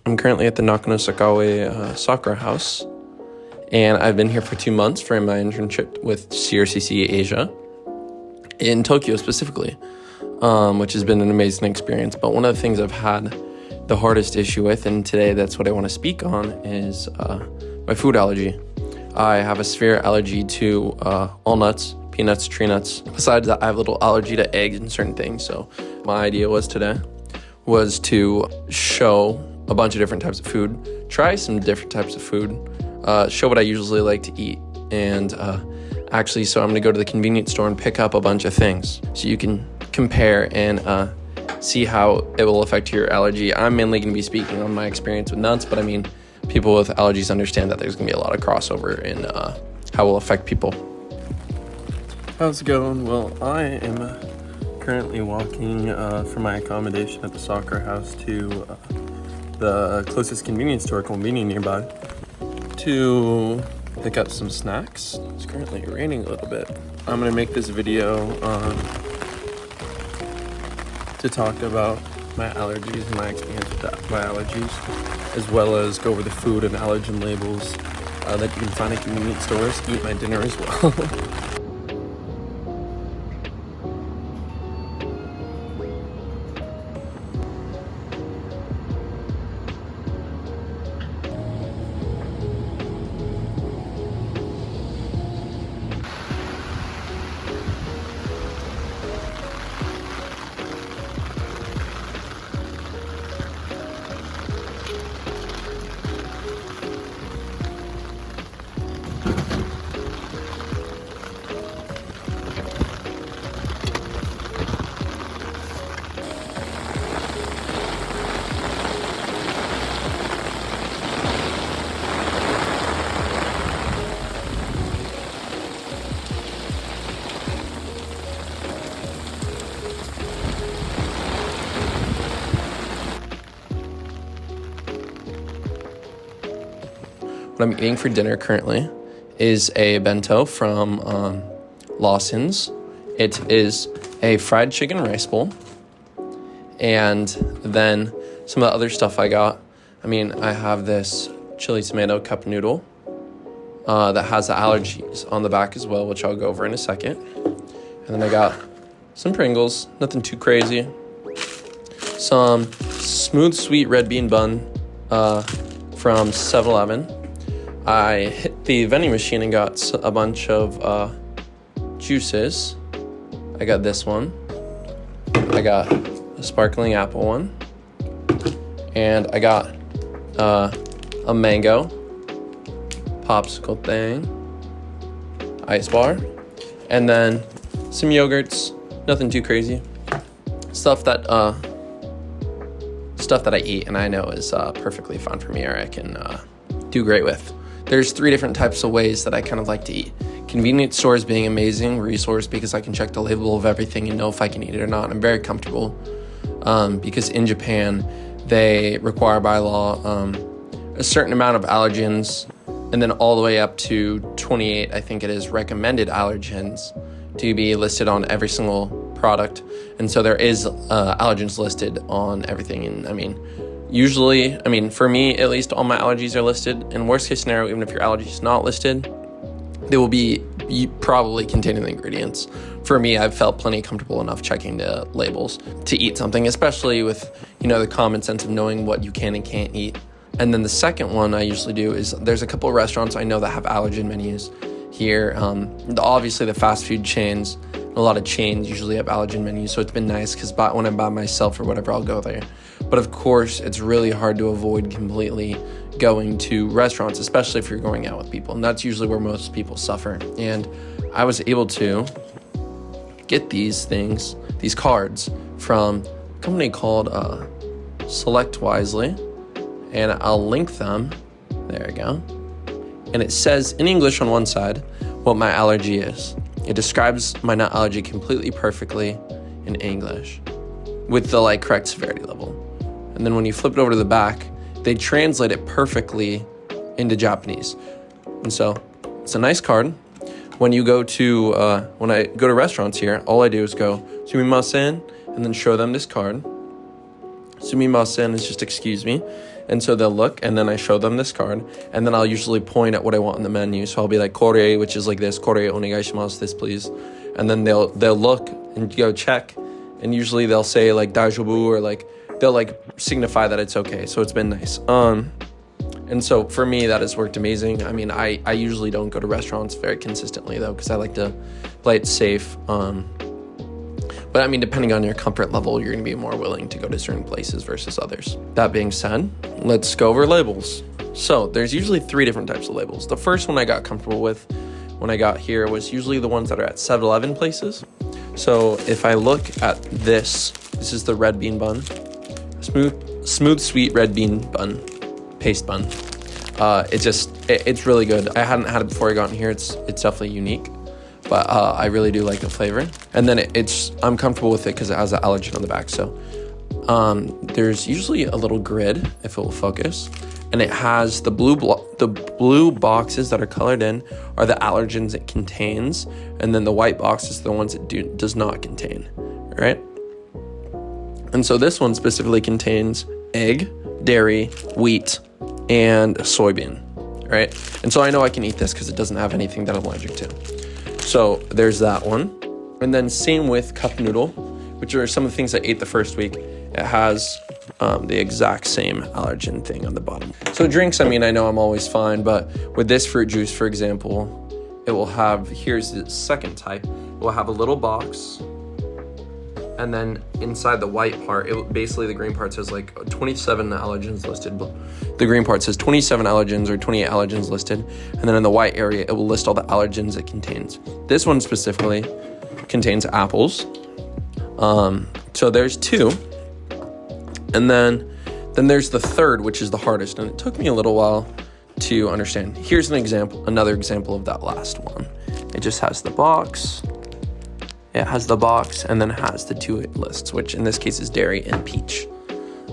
I'm currently at the Nakanosakawa Sakura House, and I've been here for 2 months for my internship with CRCC Asia in Tokyo specifically, which has been an amazing experience. But one of the things I've had the hardest issue with, and today that's what I want to speak on, is my food allergy. I have a severe allergy to all nuts, peanuts, tree nuts. Besides that, I have a little allergy to eggs and certain things. So my idea today was to show a bunch of different types of food, try some different types of food, show what I usually like to eat, and actually, so I'm gonna go to the convenience store and pick up a bunch of things so you can compare and see how it will affect your allergy. I'm mainly gonna be speaking on my experience with nuts, but I mean, people with allergies understand that there's gonna be a lot of crossover in how it will affect people. How's it going? Well, I am currently walking from my accommodation at the Sakura House to the closest convenience store convenient nearby to pick up some snacks. It's currently raining a little bit. I'm gonna make this video to talk about my allergies and my experience with my allergies, as well as go over the food and allergen labels that you can find at convenience stores, eat my dinner as well. What I'm eating for dinner currently is a bento from Lawson's. It is a fried chicken rice bowl. And then some of the other stuff I got, I have this chili tomato cup noodle that has the allergies on the back as well, which I'll go over in a second. And then I got some Pringles, nothing too crazy. Some smooth sweet red bean bun from 7-Eleven. I hit the vending machine and got a bunch of juices. I got this one. I got a sparkling apple one. And I got a mango popsicle thing, ice bar, and then some yogurts, nothing too crazy. Stuff that I eat and I know is perfectly fine for me, or I can do great with. There's 3 different types of ways that I kind of like to eat. Convenience stores being amazing resource because I can check the label of everything and know if I can eat it or not. I'm very comfortable because in Japan, they require by law a certain amount of allergens, and then all the way up to 28, I think it is, recommended allergens to be listed on every single product. And so there is allergens listed on everything. And usually, for me, at least, all my allergies are listed. In worst case scenario, even if your allergy is not listed, they will be probably containing the ingredients. For me, I've felt plenty comfortable enough checking the labels to eat something, especially with, the common sense of knowing what you can and can't eat. And then the second one I usually do is there's a couple of restaurants I know that have allergen menus here. Obviously, the fast food chains, a lot of chains usually have allergen menus, so it's been nice because when I'm by myself or whatever, I'll go there. But of course, it's really hard to avoid completely going to restaurants, especially if you're going out with people. And that's usually where most people suffer. And I was able to get these cards from a company called Select Wisely. And I'll link them. There we go. And it says in English on one side what my allergy is. It describes my nut allergy completely perfectly in English with the correct severity level. And then when you flip it over to the back, they translate it perfectly into Japanese. And so it's a nice card. When you go to, when I go to restaurants here, all I do is go, sumimasen, and then show them this card. Sumimasen is just excuse me. And so they'll look, and then I show them this card, and then I'll usually point at what I want in the menu. So I'll be like, kore, which is like this, kore onegaishimasu, this please. And then they'll look and go check, and usually they'll say like daijoubu, or like they'll like signify that it's okay. So it's been nice. And so for me, that has worked amazing. I mean, I usually don't go to restaurants very consistently though, because I like to play it safe. But I mean, depending on your comfort level, you're going to be more willing to go to certain places versus others. That being said, let's go over labels. So there's usually 3 different types of labels. The first one I got comfortable with when I got here was usually the ones that are at 7-Eleven places. So if I look at this is the red bean bun, smooth sweet red bean bun, paste bun. It's really good. I hadn't had it before I got in here. It's definitely unique. But I really do like the flavor. And then I'm comfortable with it because it has an allergen on the back. So there's usually a little grid, if it will focus. And it has the blue boxes that are colored in are the allergens it contains. And then the white boxes are the ones it does not contain, right? And so this one specifically contains egg, dairy, wheat, and soybean, right? And so I know I can eat this because it doesn't have anything that I'm allergic to. So there's that one. And then same with cup noodle, which are some of the things I ate the first week. It has the exact same allergen thing on the bottom. So drinks, I mean, I know I'm always fine, but with this fruit juice, for example, it will have, here's the second type, it will have a little box. And then inside the white part, basically the green part says like 27 allergens listed. The green part says 27 allergens or 28 allergens listed. And then in the white area, it will list all the allergens it contains. This one specifically contains apples. So there's 2. And then there's the third, which is the hardest. And it took me a little while to understand. Here's another example of that last one. It just has the box. It has the box and then has the 2 lists, which in this case is dairy and peach.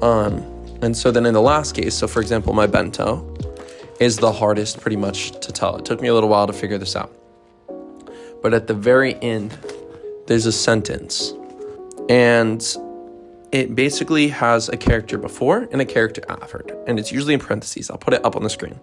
And so then in the last case, so for example, my bento is the hardest pretty much to tell. It took me a little while to figure this out. But at the very end, there's a sentence. And it basically has a character before and a character after. And it's usually in parentheses. I'll put it up on the screen.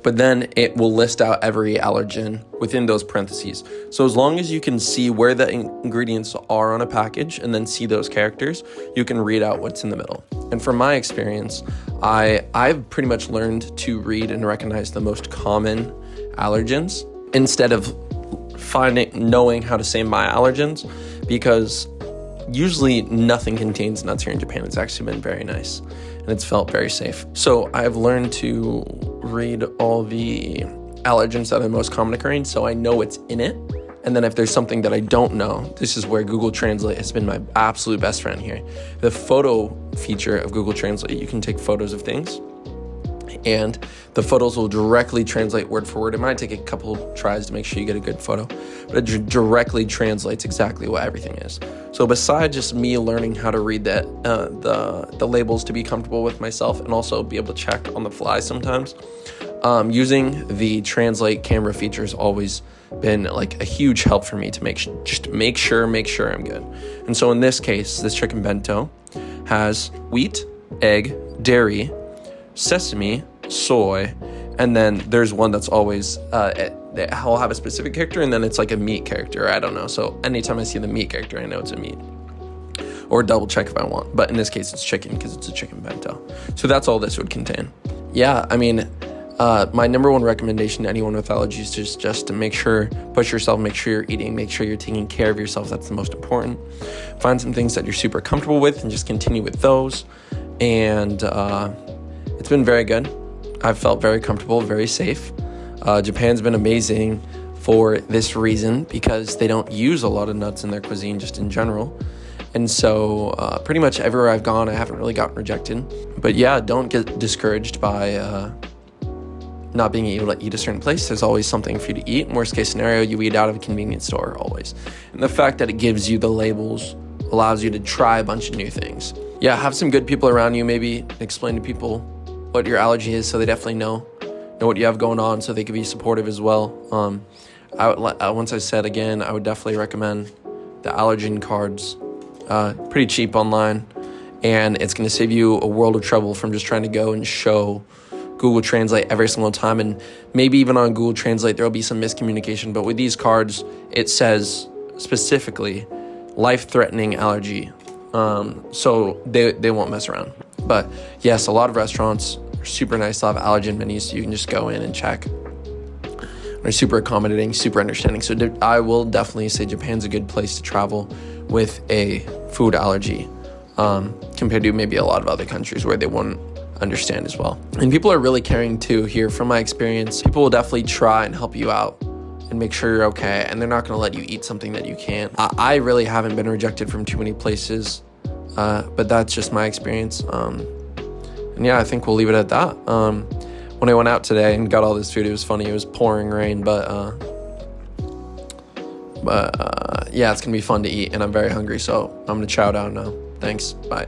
But then it will list out every allergen within those parentheses. So as long as you can see where the ingredients are on a package and then see those characters, you can read out what's in the middle. And from my experience, I've pretty much learned to read and recognize the most common allergens instead of knowing how to say my allergens, because usually nothing contains nuts here in Japan. It's actually been very nice and it's felt very safe. So I've learned to read all the allergens that are most common occurring, so I know what's in it. And then if there's something that I don't know, this is where Google Translate has been my absolute best friend here. The photo feature of Google Translate, you can take photos of things and the photos will directly translate word for word. It might take a couple tries to make sure you get a good photo, but it directly translates exactly what everything is. So besides just me learning how to read the labels to be comfortable with myself and also be able to check on the fly sometimes, using the translate camera feature has always been like a huge help for me to make sure I'm good. And so in this case, this chicken bento has wheat, egg, dairy, sesame, soy, and then there's one that's always I'll have a specific character and then it's like a meat character. I don't know. So anytime I see the meat character, I know it's a meat. Or double check if I want. But in this case, it's chicken because it's a chicken bento. So that's all this would contain. Yeah, I mean, my number one recommendation to anyone with allergies is just to push yourself, make sure you're eating, make sure you're taking care of yourself. That's the most important. Find some things that you're super comfortable with and just continue with those. And it's been very good. I've felt very comfortable, very safe. Japan's been amazing for this reason because they don't use a lot of nuts in their cuisine just in general. And so pretty much everywhere I've gone, I haven't really gotten rejected. But yeah, don't get discouraged by not being able to eat a certain place. There's always something for you to eat. Worst case scenario, you eat out of a convenience store always. And the fact that it gives you the labels allows you to try a bunch of new things. Yeah, have some good people around you. Maybe explain to people what your allergy is so they definitely know what you have going on so they can be supportive as well. Once I said again, I would definitely recommend the allergen cards. Pretty cheap online and it's going to save you a world of trouble from just trying to go and show Google Translate every single time. And maybe even on Google Translate, there'll be some miscommunication. But with these cards, it says specifically life-threatening allergy. So they won't mess around. But yes, a lot of restaurants are super nice to have allergen menus, so you can just go in and check. They're super accommodating, super understanding. So I will definitely say Japan's a good place to travel with a food allergy, compared to maybe a lot of other countries where they won't understand as well. And people are really caring too here. From my experience, people will definitely try and help you out and make sure you're okay, and they're not going to let you eat something that you can't. I really haven't been rejected from too many places, but that's just my experience. And yeah, I think we'll leave it at that. When I went out today and got all this food, it was funny. It was pouring rain, but yeah, it's gonna be fun to eat, and I'm very hungry, so I'm gonna chow down now. Thanks, bye.